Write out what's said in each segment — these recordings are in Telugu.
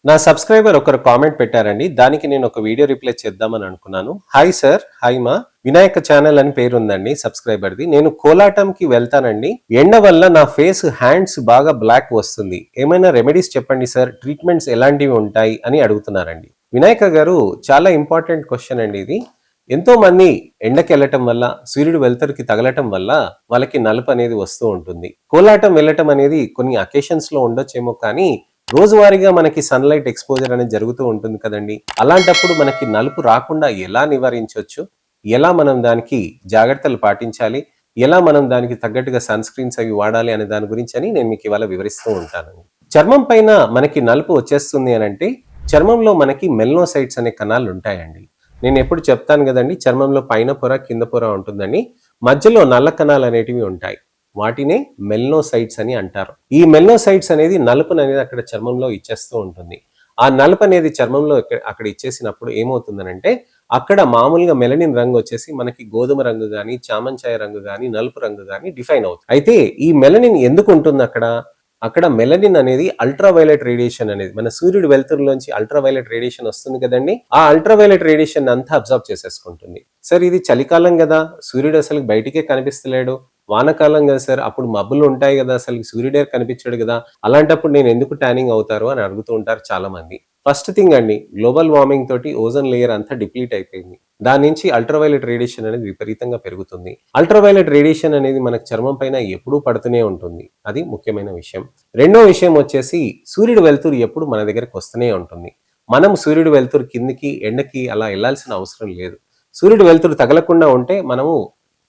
నా సబ్స్క్రైబర్ ఒకరు కామెంట్ పెట్టారండి. దానికి నేను ఒక వీడియో రిప్లై చేద్దామని అనుకున్నాను. హాయ్ సార్, హాయ్ మా. వినాయక ఛానల్ అని పేరుందండి సబ్స్క్రైబర్ది. నేను కోలాటంకి వెళ్తానండి. ఎండ వల్ల నా ఫేస్, హ్యాండ్స్ బాగా బ్లాక్ వస్తుంది. ఏమైనా రెమెడీస్ చెప్పండి సార్, ట్రీట్మెంట్స్ ఎలాంటివి ఉంటాయి అని అడుగుతున్నారండి. వినాయక గారు, చాలా ఇంపార్టెంట్ క్వశ్చన్ అండి ఇది. ఎంతో మంది ఎండకి వెళ్ళటం వల్ల, సూర్యుడు వెలుతురుకి తగలటం వల్ల వాళ్ళకి నలుపు అనేది వస్తూ ఉంటుంది. కోలాటం వెళ్ళటం అనేది కొన్ని అకేషన్స్ లో ఉండొచ్చేమో, కానీ రోజువారీగా మనకి సన్లైట్ ఎక్స్పోజర్ అనేది జరుగుతూ ఉంటుంది కదండి. అలాంటప్పుడు మనకి నలుపు రాకుండా ఎలా నివారించవచ్చు, ఎలా మనం దానికి జాగ్రత్తలు పాటించాలి, ఎలా మనం దానికి తగ్గట్టుగా సన్ స్క్రీన్స్ అవి వాడాలి అనే దాని గురించి అని నేను మీకు ఇవాళ వివరిస్తూ ఉంటాను. చర్మం పైన మనకి నలుపు వచ్చేస్తుంది అని అంటే చర్మంలో మనకి మెల్నోసైట్స్ అనే కణాలు ఉంటాయండి. నేను ఎప్పుడు చెప్తాను కదండి, చర్మంలో పైన పొర కింద పొర ఉంటుందని, మధ్యలో నల్ల కణాలు అనేటివి ఉంటాయి. వాటినే మెల్నోసైట్స్ అని అంటారు. ఈ మెల్నోసైట్స్ అనేది నలుపును అనేది అక్కడ చర్మంలో ఇచ్చేస్తూ ఉంటుంది. ఆ నలుపు అనేది చర్మంలో అక్కడ ఇచ్చేసినప్పుడు ఏమవుతుందనంటే, అక్కడ మామూలుగా మెలనిన్ రంగు వచ్చేసి మనకి గోధుమ రంగు కానీ, చామంచాయ రంగు కానీ, నలుపు రంగు కానీ డిఫైన్ అవుతుంది. అయితే ఈ మెలనిన్ ఎందుకు ఉంటుంది అక్కడ మెలనిన్ అనేది అల్ట్రావైలెట్ రేడియేషన్ అనేది, మన సూర్యుడు వెలుతురులోంచి అల్ట్రావైలెట్ రేడియేషన్ వస్తుంది కదండి, ఆ అల్ట్రావైలెట్ రేడియేషన్ అంతా అబ్జర్వ్ చేసేసుకుంటుంది. సార్, ఇది చలికాలం కదా, సూర్యుడు అసలు బయటికే కనిపిస్తలేడు, వానకాలం కదా సార్, అప్పుడు మబ్బులు ఉంటాయి కదా, అసలు సూర్యుడే కనిపించాడు కదా, అలాంటప్పుడు నేను ఎందుకు ట్యానింగ్ అవుతారు అని అడుగుతూ ఉంటారు చాలా మంది. ఫస్ట్ థింగ్ అండి, గ్లోబల్ వార్మింగ్ తోటి ఓజోన్ లేయర్ అంతా డిప్లీట్ అయిపోయింది. దాని నుంచి అల్ట్రావైలెట్ రేడియేషన్ అనేది విపరీతంగా పెరుగుతుంది. అల్ట్రావైలెట్ రేడియేషన్ అనేది మనకు చర్మం పైన ఎప్పుడూ పడుతూనే ఉంటుంది. అది ముఖ్యమైన విషయం. రెండో విషయం వచ్చేసి, సూర్యుడు వెలుతురు ఎప్పుడు మన దగ్గరకు వస్తూనే ఉంటుంది. మనం సూర్యుడు వెలుతురు కిందికి, ఎండకి అలా వెళ్లాల్సిన అవసరం లేదు. సూర్యుడు వెలుతురు తగలకుండా ఉంటే మనము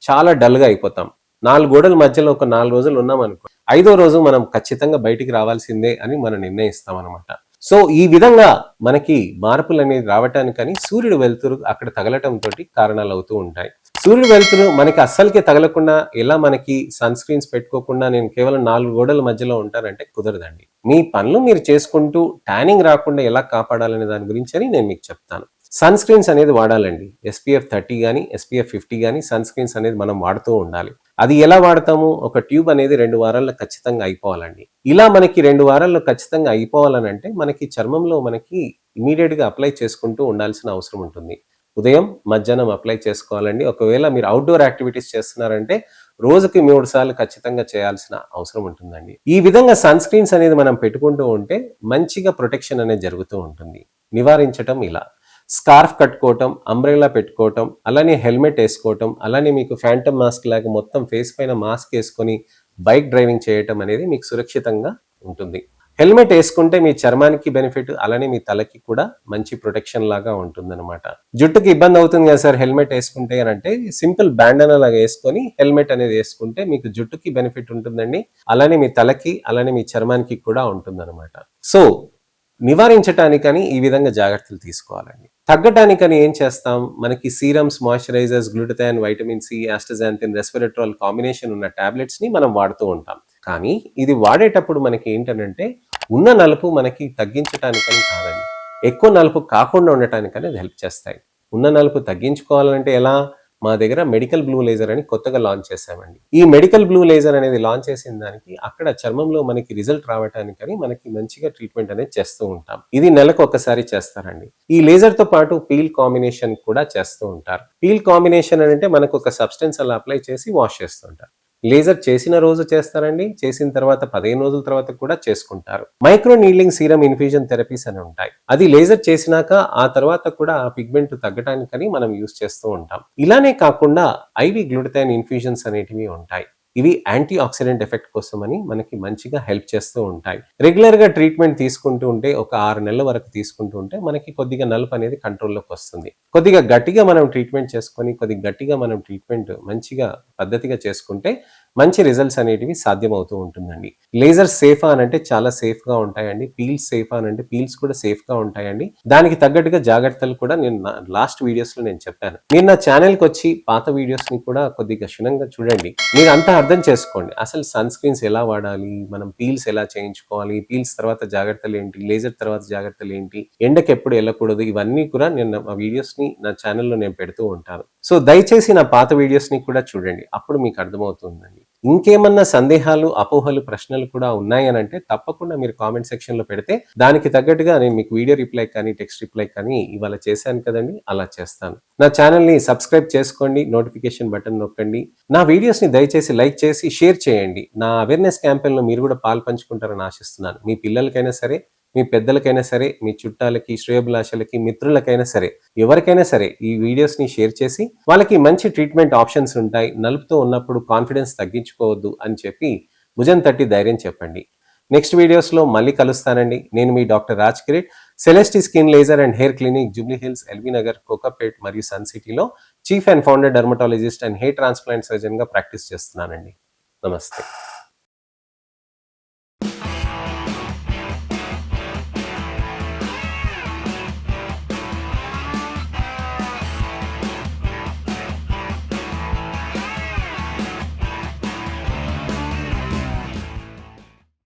చాలా డల్గా అయిపోతాం. 4 గోడల మధ్యలో ఒక 4 రోజులు ఉన్నాం అనుకో, 5వ రోజు మనం ఖచ్చితంగా బయటికి రావాల్సిందే అని మనం నిర్ణయిస్తాం అనమాట. సో ఈ విధంగా మనకి మార్పులు అనేది రావటానికని సూర్యుడు వెలుతురు అక్కడ తగలటం తోటి కారణాలు అవుతూ ఉంటాయి. సూర్యుడు వెలుతురు మనకి అస్సలకే తగలకుండా, ఎలా మనకి సన్ స్క్రీన్స్ పెట్టుకోకుండా నేను కేవలం 4 గోడల మధ్యలో ఉంటానంటే కుదరదండి. మీ పనులు మీరు చేసుకుంటూ ట్యానింగ్ రాకుండా ఎలా కాపాడాలనే దాని గురించి అని నేను మీకు చెప్తాను. సన్ స్క్రీన్స్ అనేది వాడాలండి. SPF 30 కానీ, SPF 50 కానీ సన్ స్క్రీన్స్ అనేది మనం వాడుతూ ఉండాలి. అది ఎలా వాడతాము, ఒక ట్యూబ్ అనేది 2 వారాల్లో ఖచ్చితంగా అయిపోవాలండి. ఇలా మనకి 2 వారాల్లో ఖచ్చితంగా అయిపోవాలని అంటే మనకి చర్మంలో మనకి ఇమీడియట్ గా అప్లై చేసుకుంటూ ఉండాల్సిన అవసరం ఉంటుంది. ఉదయం, మధ్యాహ్నం అప్లై చేసుకోవాలండి. ఒకవేళ మీరు అవుట్డోర్ యాక్టివిటీస్ చేస్తున్నారంటే రోజుకి 3 సార్లు ఖచ్చితంగా చేయాల్సిన అవసరం ఉంటుందండి. ఈ విధంగా సన్ స్క్రీన్స్ అనేది మనం పెట్టుకుంటూ ఉంటే మంచిగా ప్రొటెక్షన్ అనేది జరుగుతూ ఉంటుంది. నివారించటం ఇలా స్కార్ఫ్ కట్టుకోవటం, అంబ్రెల్లా పెట్టుకోవటం, అలానే హెల్మెట్ వేసుకోవటం, అలానే మీకు ఫ్యాంటమ్ మాస్క్ లాగా మొత్తం ఫేస్ పైన మాస్క్ వేసుకొని బైక్ డ్రైవింగ్ చేయటం అనేది మీకు సురక్షితంగా ఉంటుంది. హెల్మెట్ వేసుకుంటే మీ చర్మానికి బెనిఫిట్, అలానే మీ తలకి కూడా మంచి ప్రొటెక్షన్ లాగా ఉంటుందన్నమాట. జుట్టుకి ఇబ్బంది అవుతుంది కదా సార్ హెల్మెట్ వేసుకుంటే అని అంటే, సింపుల్ బ్యాండనా లాగా వేసుకొని హెల్మెట్ అనేది వేసుకుంటే మీకు జుట్టుకి బెనిఫిట్ ఉంటుందండి, అలానే మీ తలకి, అలానే మీ చర్మానికి కూడా ఉంటుందన్నమాట. సో నివారించటానికని ఈ విధంగా జాగ్రత్తలు తీసుకోవాలండి. తగ్గటానికని ఏం చేస్తాం, మనకి serums, moisturizers, glutathione, vitamin C, astaxanthin, resveratrol combination ఉన్న టాబ్లెట్స్ ని మనం వాడుతూ ఉంటాం. కానీ ఇది వాడేటప్పుడు మనకి ఏంటంటే, ఉన్న నలుపు మనకి తగ్గించటానికని కాదండి, ఎక్కువ నలుపు కాకుండా ఉండటానికని అది హెల్ప్ చేస్తాయి. ఉన్న నలుపు తగ్గించుకోవాలంటే ఎలా, మా దగ్గర మెడికల్ బ్లూ లేజర్ అని కొత్తగా లాంచ్ చేసామండి. ఈ మెడికల్ బ్లూ లేజర్ అనేది లాంచ్ చేసిన దానికి అక్కడ చర్మంలో మనకి రిజల్ట్ రావటానికని మనకి మంచిగా ట్రీట్మెంట్ అనేది చేస్తూ ఉంటాం. ఇది నెలకు ఒకసారి చేస్తారండి. ఈ లేజర్ తో పాటు పీల్ కాంబినేషన్ కూడా చేస్తూ ఉంటారు. పీల్ కాంబినేషన్ అంటే మనకు ఒక సబ్స్టెన్స్ అలా అప్లై చేసి వాష్ చేస్తుంటారు. లేజర్ చేసిన రోజు చేస్తారండి, చేసిన తర్వాత 15 రోజుల తర్వాత కూడా చేసుకుంటారు. Micro needling serum infusion therapies అని ఉంటాయి. అది లేజర్ చేసినాక ఆ తర్వాత కూడా ఆ పిగ్మెంట్ తగ్గటానికని మనం యూజ్ చేస్తూ ఉంటాం. ఇలానే కాకుండా ఐవి గ్లూటథైన్ ఇన్ఫ్యూజన్స్ అనేటివి ఉంటాయి. ఇవి యాంటీ ఆక్సిడెంట్ ఎఫెక్ట్ కోసమని మనకి మంచిగా హెల్ప్ చేస్తూ ఉంటాయి. రెగ్యులర్ గా ట్రీట్మెంట్ తీసుకుంటూ ఉంటే, ఒక 6 నెలల వరకు తీసుకుంటూ ఉంటే మనకి కొద్దిగా నలుపు అనేది కంట్రోల్లోకి వస్తుంది. కొద్దిగా గట్టిగా మనం ట్రీట్మెంట్ చేసుకొని, కొద్దిగా గట్టిగా మనం ట్రీట్మెంట్ మంచిగా పద్ధతిగా చేసుకుంటే మంచి రిజల్ట్స్ అనేటివి సాధ్యమవుతూ ఉంటుందండి. లేజర్ సేఫా అని అంటే చాలా సేఫ్ గా ఉంటాయండి. పీల్స్ సేఫా అని అంటే పీల్స్ కూడా సేఫ్ గా ఉంటాయండి. దానికి తగ్గట్టుగా జాగ్రత్తలు కూడా నేను లాస్ట్ వీడియోస్ లో నేను చెప్పాను. మీరు నా ఛానల్ కి వచ్చి పాత వీడియోస్ ని కూడా కొద్దిగా క్షుణ్ణంగా చూడండి. మీరు అంతా అర్థం చేసుకోండి, అసలు సన్ స్క్రీన్స్ ఎలా వాడాలి, మనం పీల్స్ ఎలా చేయించుకోవాలి, పీల్స్ తర్వాత జాగ్రత్తలు ఏంటి, లేజర్ తర్వాత జాగ్రత్తలు ఏంటి, ఎండకి ఎప్పుడు వెళ్ళకూడదు, ఇవన్నీ కూడా నేను ఆ వీడియోస్ ని నా ఛానల్లో నేను పెడుతూ ఉంటాను. సో దయచేసి నా పాత వీడియోస్ ని కూడా చూడండి. చేయండి. అప్పుడు మీకు అర్థమవుతుందండి. ఇంకేమన్నా సందేహాలు, అపోహలు, ప్రశ్నలు కూడా ఉన్నాయనంటే తప్పకుండా మీరు కామెంట్ సెక్షన్‌లో పెడితే దానికి తగ్గట్టుగా నేను మీకు వీడియో రిప్లై కానీ, టెక్స్ట్ రిప్లై కానీ ఇవాళ చేశాను కదండీ! అలా చేస్తాను. నా ఛానెల్‌ని సబ్స్క్రైబ్ చేసుకోండి. నోటిఫికేషన్ బటన్ నొక్కండి. నా వీడియోస్‌ని దయచేసి లైక్ చేసి షేర్ చేయండి. నా అవేర్‌నెస్ క్యాంపెయిన్‌లో మీరు కూడా పాలుపంచుకుంటారని ఆశిస్తున్నాను. మీ పిల్లలకైనా సరే, మీ పెద్దలకైనా సరే, మీ చుట్టాలకి, శ్రేయోభిలాషులకి, మిత్రులకైనా సరే, ఎవరికైనా సరే ఈ వీడియోస్‌ని షేర్ చేసి వాళ్ళకి మంచి ట్రీట్మెంట్ ఆప్షన్స్ ఉంటాయి. నలుపుతో ఉన్నప్పుడు కాన్ఫిడెన్స్ తగ్గించుకోవద్దు అని చెప్పి భుజం తట్టి ధైర్యం చెప్పండి. నెక్స్ట్ వీడియోస్‌లో మళ్ళీ కలుస్తానండి. నేను మీ doctor Raj Kireet, Celesti skin laser and hair clinic, Jubilee Hills, LB Nagar, Kokapet మరియు సన్ సిటీలో chief and founder dermatologist and hair transplant సర్జన్‌గా ప్రాక్టీస్ చేస్తున్నానండి. నమస్తే.